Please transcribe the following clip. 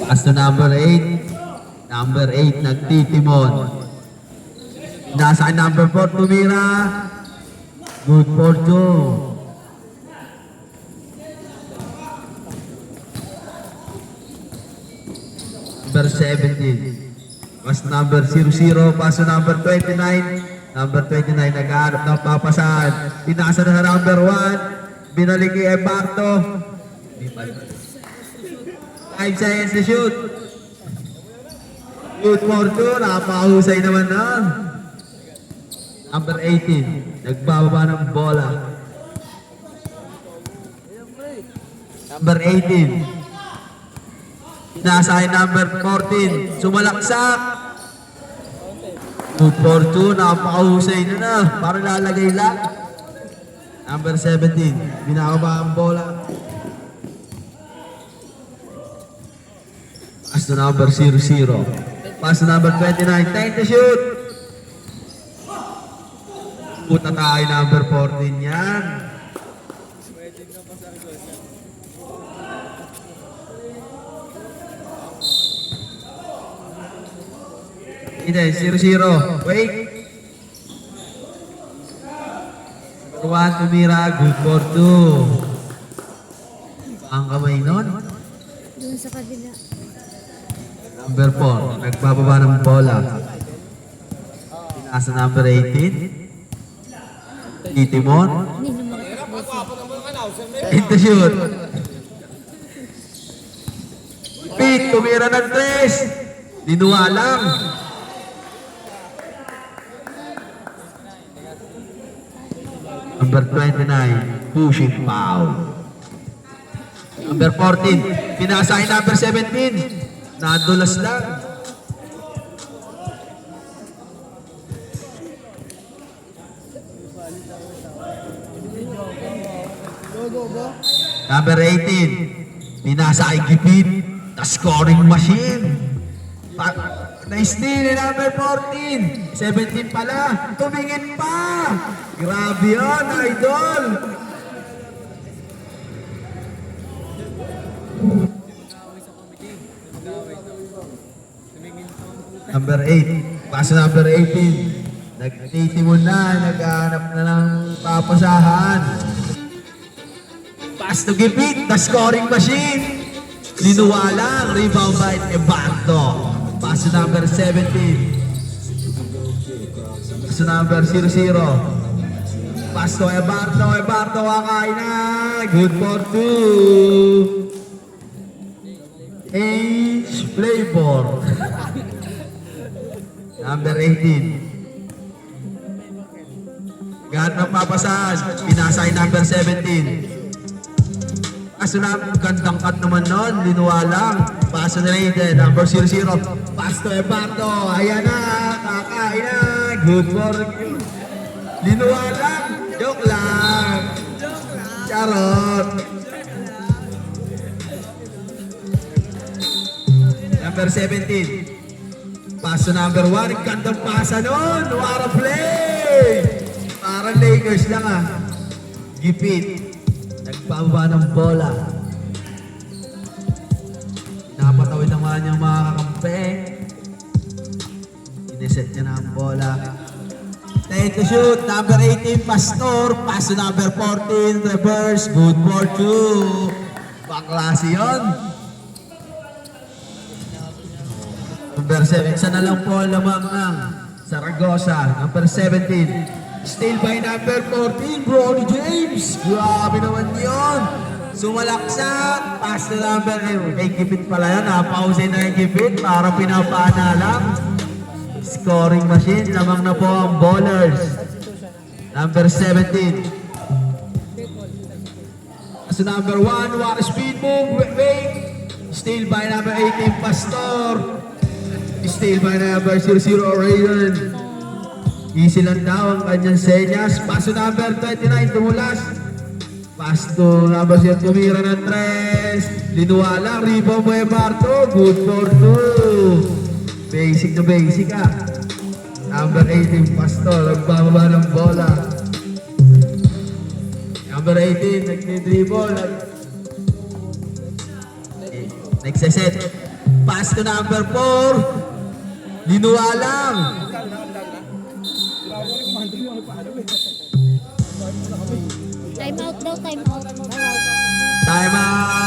Pass to number 8. Number 8, nagtitimon. Nasa number 4, tumira. Good for 2. Number 17. Pass number 00. Pass to number 29. Number 29, nag-aarap ng papasahan. Pinasa na number 1. Binalik kay Ebarto. 5 seconds to shoot. Good for 2. Napakahusay naman na. Number 18. Nagbababa ng bola. Number 18. Nasa number 14. Sumalaksak. Good for 2. Napakahusay na. Parang lalagay lang. Number 17. Binababa ang bola. Pass to number 00. Pass to number 29. Time to shoot. Puta tayo number 14 yan. Hindi, 0-0. Wait. Number 1, tumira. Good for 2. Ang kamay nun. Doon sa kabila. Number 4, nagbababa ng bola. Nasa number 18. Titimon. Hindi na makatakbo. Hit the shoot. Pete, tumira ng 3. Dinuwa lang. Number 29, pushing foul. Number 14, pinasa ay number 17. Nadulas lang. Number 18, pinasa ay Gipit, the scoring machine. Na-steal ni number 14. 17 pala. Tumingin pa. Grabe yun, idol. Number 8. Pass number 18. Nagtitimon na. Naghahanap na ng papasahan. Pass to Gipit, the scoring machine. Linuwa lang. Rebound by Ebarto. Pass to number 17. Pass to number 00. Pass to Ebarto. Ebarto kakain na. Good for 2. H. Flavor. Number 18. Gahat ng papasahan. Pinasay number 17. Paso na, gandang cut naman nun, linuwa lang. Paso na rin, number 00. Pass to Ebarto, ayan na, kakain na. Good for you. Linuwa lang, joke lang. Charot. Number 17. Paso number 1, gandang pasa nun. What a play! Parang Lakers lang ah. Gipit. Nagbaba ng bola. Napatawid naman yung mga kakampi. Ineset niya na ang bola. Take to shoot. Number 18, Pastor. Pass to number 14, reverse. Good for 2. Baklase yun. Number 7. Isa na lang po lamang ng Zaragoza. Number 17. Steal by number 14, Bronny James. Grabe naman yun. Sumalaksak. Pass na number 8. May Gipit pala yan. Napahusay na yung Gipit. Para pinapana lang. Scoring machine. Lamang na po ang ballers. Number 17. So number 1, what a speed move. Wait. Steal by number 18, Pastor. Steal by number 00, Raiden. Easy lang daw ang kanyang senyas. Pass to number 29, tumulas. Pass to number 0, tumira ng 3. Linuwa lang, rebound mo Ebarto. Good for 2. Basic na basic ah. Number 18, Pastor, nagbababa ng bola. Number 18, nagtidribble. Nagsaset. Pass to number 4. Linuwalang. Time out daw, time out. Time out.